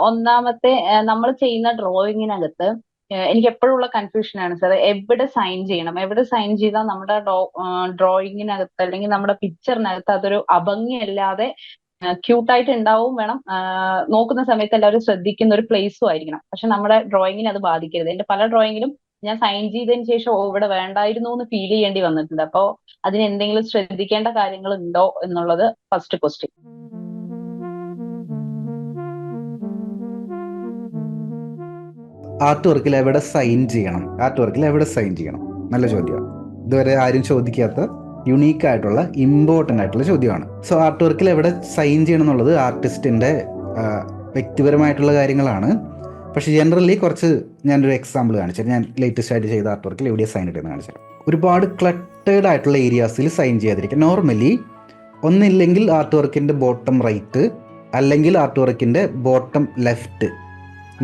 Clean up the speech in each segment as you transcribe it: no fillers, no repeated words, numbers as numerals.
ഒന്നാമത്തെ നമ്മൾ ചെയ്യുന്ന ഡ്രോയിങ്ങിനകത്ത് എനിക്ക് എപ്പോഴുള്ള കൺഫ്യൂഷൻ ആണ് സാർ, എവിടെ സൈൻ ചെയ്യണം, എവിടെ സൈൻ ചെയ്താൽ നമ്മുടെ ഡ്രോയിങ്ങിനകത്ത് അല്ലെങ്കിൽ നമ്മുടെ പിക്ചറിനകത്ത് അതൊരു അഭംഗിയല്ലാതെ ക്യൂട്ടായിട്ട് ഉണ്ടാവും വേണം, നോക്കുന്ന സമയത്ത് എല്ലാവരും ശ്രദ്ധിക്കുന്ന ഒരു പ്ലേസും ആയിരിക്കണം. പക്ഷെ നമ്മുടെ ഡ്രോയിങ്ങിനെ അത് ബാധിക്കരുത്. എന്റെ പല ഡ്രോയിങ്ങിലും ഞാൻ സൈൻ ചെയ്തതിന് ശേഷം ഓ ഇവിടെ വേണ്ടായിരുന്നു എന്ന് ഫീൽ ചെയ്യേണ്ടി വന്നിട്ടുണ്ട്. അപ്പോ അതിന് എന്തെങ്കിലും ശ്രദ്ധിക്കേണ്ട കാര്യങ്ങൾ ഉണ്ടോ എന്നുള്ളത് ഫസ്റ്റ് ക്വസ്റ്റ്യൻ. ആർട്ട് വർക്കിൽ എവിടെ സൈൻ ചെയ്യണം, ആർട്ട് വർക്കിൽ എവിടെ സൈൻ ചെയ്യണം, നല്ല ചോദ്യമാണ്. ഇതുവരെ ആരും ചോദിക്കാത്ത യുണീക്ക് ആയിട്ടുള്ള ഇമ്പോർട്ടൻ്റ് ആയിട്ടുള്ള ചോദ്യമാണ്. സോ ആർട്ട് വർക്കിൽ എവിടെ സൈൻ ചെയ്യണം എന്നുള്ളത് ആർട്ടിസ്റ്റിൻ്റെ വ്യക്തിപരമായിട്ടുള്ള കാര്യങ്ങളാണ്. പക്ഷേ ജനറലി കുറച്ച് ഞാനൊരു എക്സാമ്പിൾ കാണിച്ചാൽ, ഞാൻ ലേറ്റസ്റ്റ് ആയിട്ട് ചെയ്ത ആർട്ട് വർക്കിൽ എവിടെയാണ് സൈൻ ഇട്ടെന്ന് കാണിച്ചാൽ, ഒരുപാട് ക്ലട്ടേഡ് ആയിട്ടുള്ള ഏരിയാസിൽ സൈൻ ചെയ്യാതിരിക്കുക. നോർമലി ഒന്നില്ലെങ്കിൽ ആർട്ട് വർക്കിൻ്റെ ബോട്ടം റൈറ്റ് അല്ലെങ്കിൽ ആർട്ട് വർക്കിൻ്റെ ബോട്ടം ലെഫ്റ്റ്,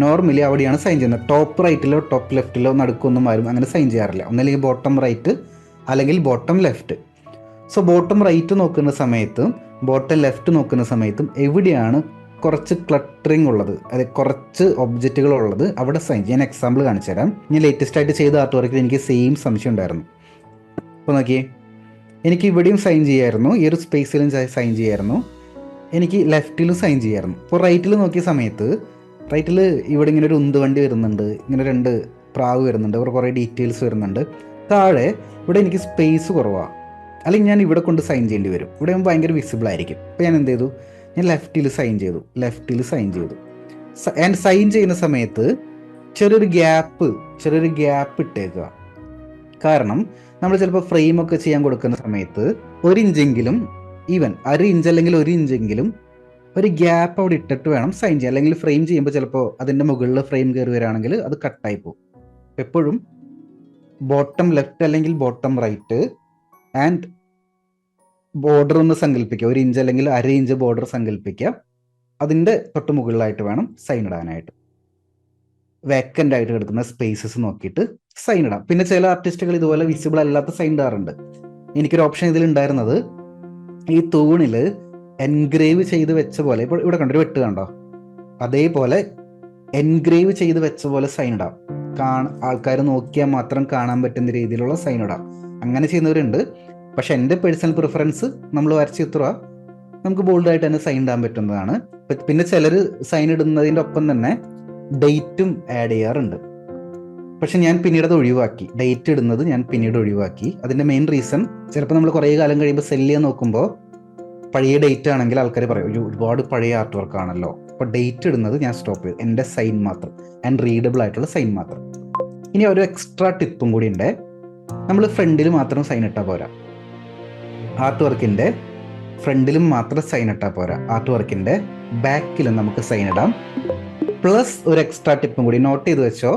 നോർമലി അവിടെയാണ് സൈൻ ചെയ്യുന്നത്. ടോപ്പ് റൈറ്റിലോ ടോപ്പ് ലെഫ്റ്റിലോ നടുക്കൊന്നും ആരും അങ്ങനെ സൈൻ ചെയ്യാറില്ല. ഒന്നല്ലെങ്കിൽ ബോട്ടം റൈറ്റ് അല്ലെങ്കിൽ bottom left. So bottom right നോക്കുന്ന സമയത്തും ബോട്ടം ലെഫ്റ്റ് നോക്കുന്ന സമയത്തും എവിടെയാണ് കുറച്ച് ക്ലട്ടറിങ് ഉള്ളത്, അതായത് കുറച്ച് ഒബ്ജക്റ്റുകൾ ഉള്ളത്, അവിടെ സൈൻ ചെയ്യാൻ എക്സാമ്പിൾ കാണിച്ചു തരാം. ഞാൻ ലേറ്റസ്റ്റ് ആയിട്ട് ചെയ്ത ആർട്ട് വർക്കിൽ എനിക്ക് സെയിം സംശയം ഉണ്ടായിരുന്നു. അപ്പോൾ നോക്കിയേ, എനിക്ക് ഇവിടെയും സൈൻ ചെയ്യായിരുന്നു, ഈ ഒരു സ്പേസിലും സൈൻ ചെയ്യായിരുന്നു, എനിക്ക് ലെഫ്റ്റിലും സൈൻ ചെയ്യായിരുന്നു. അപ്പോൾ റൈറ്റിൽ നോക്കിയ സമയത്ത് റൈറ്റിൽ ഇവിടെ ഇങ്ങനെ ഒരു ഉന്തുവണ്ടി വരുന്നുണ്ട്, ഇങ്ങനെ 2 പ്രാവ് വരുന്നുണ്ട്, ഇവിടെ കുറേ ഡീറ്റെയിൽസ് വരുന്നുണ്ട്. താഴെ ഇവിടെ എനിക്ക് സ്പേസ് കുറവാണ്, അല്ലെങ്കിൽ ഞാൻ ഇവിടെ കൊണ്ട് സൈൻ ചെയ്യേണ്ടി വരും, ഇവിടെ ഭയങ്കര വിസിബിൾ ആയിരിക്കും. അപ്പോൾ ഞാൻ എന്ത് ചെയ്തു, ഞാൻ ലെഫ്റ്റിൽ സൈൻ ചെയ്തു. ആൻഡ് സൈൻ ചെയ്യുന്ന സമയത്ത് ചെറിയൊരു ഗ്യാപ്പ് ഇട്ടേക്കുക. കാരണം നമ്മൾ ചിലപ്പോൾ ഫ്രെയിമൊക്കെ ചെയ്യാൻ കൊടുക്കുന്ന സമയത്ത് 1 ഇഞ്ചെങ്കിലും, ഈവൻ 1/2 ഇഞ്ച് അല്ലെങ്കിൽ 1 ഇഞ്ചെങ്കിലും ഒരു ഗ്യാപ്പ് അവിടെ ഇട്ടിട്ട് വേണം സൈൻ ചെയ്യാൻ. അല്ലെങ്കിൽ ഫ്രെയിം ചെയ്യുമ്പോൾ ചിലപ്പോൾ അതിൻ്റെ മുകളിൽ ഫ്രെയിം കയറി വരികയാണെങ്കിൽ അത് കട്ടായി പോകും. എപ്പോഴും ബോട്ടം ലെഫ്റ്റ് അല്ലെങ്കിൽ ബോട്ടം റൈറ്റ് ആൻഡ് ബോർഡർ ഒന്ന് സങ്കല്പിക്കുക, 1 ഇഞ്ച് അല്ലെങ്കിൽ 1/2 ഇഞ്ച് ബോർഡർ സങ്കല്പിക്കുക, അതിൻ്റെ തൊട്ട് മുകളിലായിട്ട് വേണം സൈൻ ഇടാനായിട്ട്. വേക്കൻ്റ് ആയിട്ട് കിടക്കുന്ന സ്പേസസ് നോക്കിയിട്ട് സൈൻ ഇടാം. പിന്നെ ചില ആർട്ടിസ്റ്റുകൾ ഇതുപോലെ വിസിബിൾ അല്ലാത്ത സൈൻ ഇടാറുണ്ട്. എനിക്കൊരു ഓപ്ഷൻ ഇതിലുണ്ടായിരുന്നത്, ഈ തൂണിൽ എൻഗ്രേവ് ചെയ്ത് വെച്ച പോലെ, ഇപ്പോൾ ഇവിടെ കണ്ടൊരു വെട്ട് കണ്ടോ, അതേപോലെ എൻഗ്രേവ് ചെയ്ത് വെച്ച പോലെ സൈൻ ഇടാം. ആൾക്കാർ നോക്കിയാൽ മാത്രം കാണാൻ പറ്റുന്ന രീതിയിലുള്ള സൈൻ ഇടാം. അങ്ങനെ ചെയ്യുന്നവരുണ്ട്. പക്ഷെ എൻ്റെ പേഴ്സണൽ പ്രിഫറൻസ്, നമ്മൾ വരച്ച ചിത്ര നമുക്ക് ബോൾഡായിട്ട് തന്നെ സൈൻ ഇടാൻ പറ്റുന്നതാണ്. പിന്നെ ചിലർ സൈൻ ഇടുന്നതിൻ്റെ ഒപ്പം തന്നെ ഡേറ്റും ആഡ് ചെയ്യാറുണ്ട്. പക്ഷെ ഞാൻ പിന്നീട് അത് ഒഴിവാക്കി, ഡേറ്റ് ഇടുന്നത് ഞാൻ പിന്നീട് ഒഴിവാക്കി. അതിൻ്റെ മെയിൻ റീസൺ, ചിലപ്പോൾ നമ്മൾ കുറേ കാലം കഴിയുമ്പോൾ സെല്ല് ചെയ്യാൻ നോക്കുമ്പോൾ പഴയ ഡേറ്റ് ആണെങ്കിൽ ആൾക്കാർ പറയും ഒരുപാട് പഴയ ആർട്ട് വർക്ക് ആണല്ലോ. അപ്പോൾ ഡേറ്റ് ഇടുന്നത് ഞാൻ സ്റ്റോപ്പ് ചെയ്തു, എൻ്റെ സൈൻ മാത്രം ആൻഡ് റീഡബിൾ ആയിട്ടുള്ള സൈൻ മാത്രം. ഇനി ഒരു എക്സ്ട്രാ ടിപ്പും കൂടി ഉണ്ട്, നമ്മൾ ഫ്രണ്ടിൽ മാത്രം സൈൻ ഇട്ടാൽ പോരാ. ആർട്ട് വർക്കിൻ്റെ ഫ്രണ്ടിലും മാത്രം സൈൻ ഇട്ടാൽ പോരാ, ആർട്ട് വർക്കിൻ്റെ ബാക്കിലും നമുക്ക് സൈൻ ഇടാം. പ്ലസ് ഒരു എക്സ്ട്രാ ടിപ്പും കൂടി നോട്ട് ചെയ്ത് വെച്ചോ,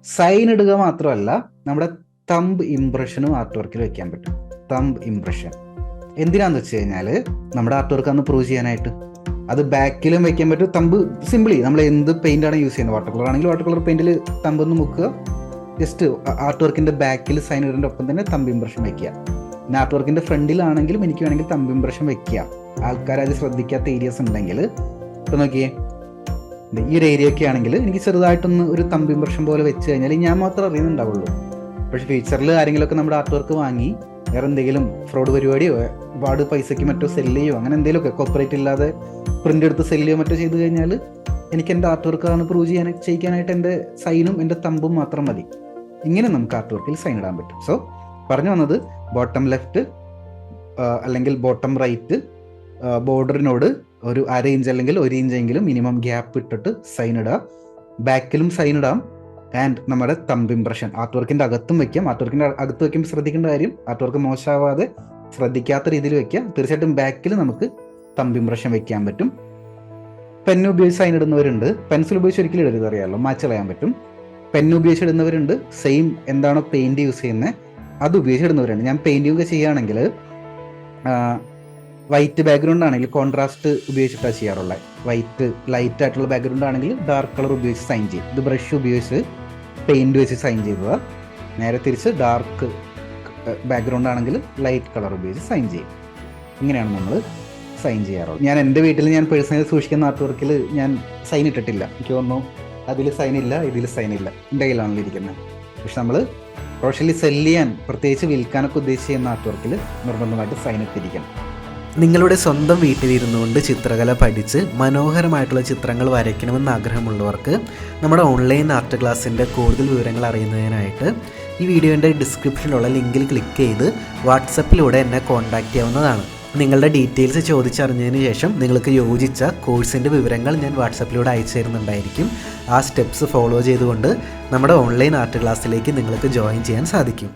സൈൻ ഇടുക മാത്രമല്ല നമ്മുടെ തമ്പ് ഇംപ്രഷനും ആർട്ട് വർക്കിൽ വെക്കാൻ പറ്റും. തമ്പ് ഇംപ്രഷൻ എന്തിനാന്ന് വെച്ച് കഴിഞ്ഞാൽ നമ്മുടെ ആർട്ട് വർക്ക് അന്ന് പ്രൂവ് ചെയ്യാനായിട്ട്. അത് ബാക്കിലും വെക്കാൻ പറ്റും. തമ്പ് സിമ്പിളി നമ്മൾ എന്ത് പെയിന്റ് ആണ് യൂസ് ചെയ്യുന്നത്, വാട്ടർ കളർ ആണെങ്കിൽ വാട്ടർ കളർ പെയിന്റിൽ തമ്പൊന്ന് മുക്കുക, ജസ്റ്റ് ആർട്ട് വർക്കിന്റെ ബാക്കിൽ സൈൻ ഇടേണ്ട ഒപ്പം തന്നെ തമ്പ് ഇംപ്രഷൻ വെക്കുക. പിന്നെ ആർട്ട് വർക്കിന്റെ ഫ്രണ്ടിലാണെങ്കിലും എനിക്ക് വേണമെങ്കിൽ തമ്പ് ഇംപ്രഷൻ വെക്കുക. ആൾക്കാർ അത് ശ്രദ്ധിക്കാത്ത ഏരിയാസ് ഉണ്ടെങ്കിൽ, ഇപ്പൊ നോക്കിയേ, ഈ ഒരു ഏരിയ ഒക്കെ ആണെങ്കിൽ എനിക്ക് ചെറുതായിട്ടൊന്ന് ഒരു തമ്പ് ഇംപ്രഷൻ പോലെ വെച്ച് കഴിഞ്ഞാൽ ഞാൻ മാത്രം അറിയുന്നുണ്ടാവുള്ളൂ. പക്ഷെ ഫ്യൂച്ചറിൽ ആരെങ്കിലുമൊക്കെ നമ്മുടെ ആർട്ട് വർക്ക് വാങ്ങി വേറെ എന്തെങ്കിലും ഫ്രോഡ് പരിപാടിയോ ഒരുപാട് പൈസയ്ക്ക് മറ്റോ സെല്ല് ചെയ്യോ അങ്ങനെ എന്തെങ്കിലുമൊക്കെ കോപ്പറേറ്റ് ഇല്ലാതെ പ്രിന്റ് എടുത്ത് സെല്ല് ചെയ്യോ മറ്റോ ചെയ്ത് കഴിഞ്ഞാൽ എനിക്ക് എൻ്റെ ആർട്ട് വർക്കാണ് പ്രൂവ് ചെയ്യിക്കാനായിട്ട് എൻ്റെ സൈനും എൻ്റെ തമ്പും മാത്രം മതി. ഇങ്ങനെ നമുക്ക് ആർട്ട് വർക്കിൽ സൈൻ ഇടാൻ പറ്റും. സോ പറഞ്ഞു വന്നത്, ബോട്ടം ലെഫ്റ്റ് അല്ലെങ്കിൽ ബോട്ടം റൈറ്റ് ബോർഡറിനോട് ഒരു 1/2 ഇഞ്ച് അല്ലെങ്കിൽ 1 ഇഞ്ചെങ്കിലും മിനിമം ഗ്യാപ്പ് ഇട്ടിട്ട് സൈൻ ഇടുക. ബാക്കിലും സൈൻ ഇടാം. ആൻഡ് നമ്മുടെ തമ്പ് ഇംപ്രഷൻ ആർട്ട് വർക്കിൻ്റെ അകത്തും വെക്കാം. ആർട്ട് വർക്കിൻ്റെ അകത്ത് വെക്കുമ്പോൾ ശ്രദ്ധിക്കേണ്ട കാര്യം, ആർട്ട് വർക്ക് മോശമാവാതെ ശ്രദ്ധിക്കാത്ത രീതിയിൽ വെക്കാം. തീർച്ചയായിട്ടും ബാക്കിൽ നമുക്ക് തമ്പ് ഇംപ്രഷൻ വെക്കാൻ പറ്റും. പെൻ ഉപയോഗിച്ച് സൈൻ ഇടുന്നവരുണ്ട്. പെൻസിൽ ഉപയോഗിച്ച് ഒരിക്കലും ഇടരുത്, അറിയാമല്ലോ, മാച്ച് കളയാൻ പറ്റും. പെൻ ഉപയോഗിച്ച് ഇടുന്നവരുണ്ട്. സെയിം എന്താണോ പെയിന്റ് യൂസ് ചെയ്യുന്നത് അത് ഉപയോഗിച്ച് ഇടുന്നവരുണ്ട്. ഞാൻ പെയിന്റിംഗ് ഒക്കെ ചെയ്യുകയാണെങ്കിൽ വൈറ്റ് ബാക്ക്ഗ്രൗണ്ട് ആണെങ്കിൽ കോൺട്രാസ്റ്റ് ഉപയോഗിച്ചിട്ടാണ് ചെയ്യാറുള്ളത്. വൈറ്റ് ലൈറ്റ് ആയിട്ടുള്ള ബാക്ക്ഗ്രൗണ്ട് ആണെങ്കിൽ ഡാർക്ക് കളർ ഉപയോഗിച്ച് സൈൻ ചെയ്യും. ഇത് ബ്രഷ് ഉപയോഗിച്ച് പെയിന്റ് വെച്ച് സൈൻ ചെയ്തത്. നേരെ തിരിച്ച് ഡാർക്ക് ബാക്ക്ഗ്രൗണ്ട് ആണെങ്കിൽ ലൈറ്റ് കളർ ഉപയോഗിച്ച് സൈൻ ചെയ്യും. ഇങ്ങനെയാണ് നമ്മൾ സൈൻ ചെയ്യാറുള്ളൂ. ഞാൻ എൻ്റെ വീട്ടിൽ ഞാൻ പേഴ്സണലി സൂക്ഷിക്കുന്ന ആർട്ട് വർക്കിൽ ഞാൻ സൈൻ ഇട്ടിട്ടില്ല. എനിക്ക് തോന്നുന്നു അതിൽ സൈൻ ഇല്ല, ഇതിൽ സൈൻ ഇല്ല, എൻ്റെ കയ്യിലാണല്ലോ ഇരിക്കുന്നത്. പക്ഷെ നമ്മൾ പ്രൊഫഷണലി സെല്ല് ചെയ്യാൻ, പ്രത്യേകിച്ച് വിൽക്കാനൊക്കെ ഉദ്ദേശിച്ച് ചെയ്യുന്ന ആർട്ട് വർക്കിൽ നിർബന്ധമായിട്ട് സൈൻ ഇട്ടിരിക്കണം. നിങ്ങളുടെ സ്വന്തം വീട്ടിലിരുന്നുകൊണ്ട് ചിത്രകല പഠിച്ച് മനോഹരമായിട്ടുള്ള ചിത്രങ്ങൾ വരയ്ക്കണമെന്ന് ആഗ്രഹമുള്ളവർക്ക് നമ്മുടെ ഓൺലൈൻ ആർട്ട് ക്ലാസ്സിൻ്റെ കൂടുതൽ വിവരങ്ങൾ അറിയുന്നതിനായിട്ട് ഈ വീഡിയോൻ്റെ ഡിസ്ക്രിപ്ഷനിലുള്ള ലിങ്കിൽ ക്ലിക്ക് ചെയ്ത് വാട്സപ്പിലൂടെ എന്നെ കോൺടാക്റ്റ് ചെയ്യാവുന്നതാണ്. നിങ്ങളുടെ ഡീറ്റെയിൽസ് ചോദിച്ചറിഞ്ഞതിന് ശേഷം നിങ്ങൾക്ക് യോജിച്ച കോഴ്സിൻ്റെ വിവരങ്ങൾ ഞാൻ വാട്സപ്പിലൂടെ അയച്ചു തരുന്നുണ്ടായിരിക്കും. ആ സ്റ്റെപ്സ് ഫോളോ ചെയ്തുകൊണ്ട് നമ്മുടെ ഓൺലൈൻ ആർട്ട് ക്ലാസ്സിലേക്ക് നിങ്ങൾക്ക് ജോയിൻ ചെയ്യാൻ സാധിക്കും.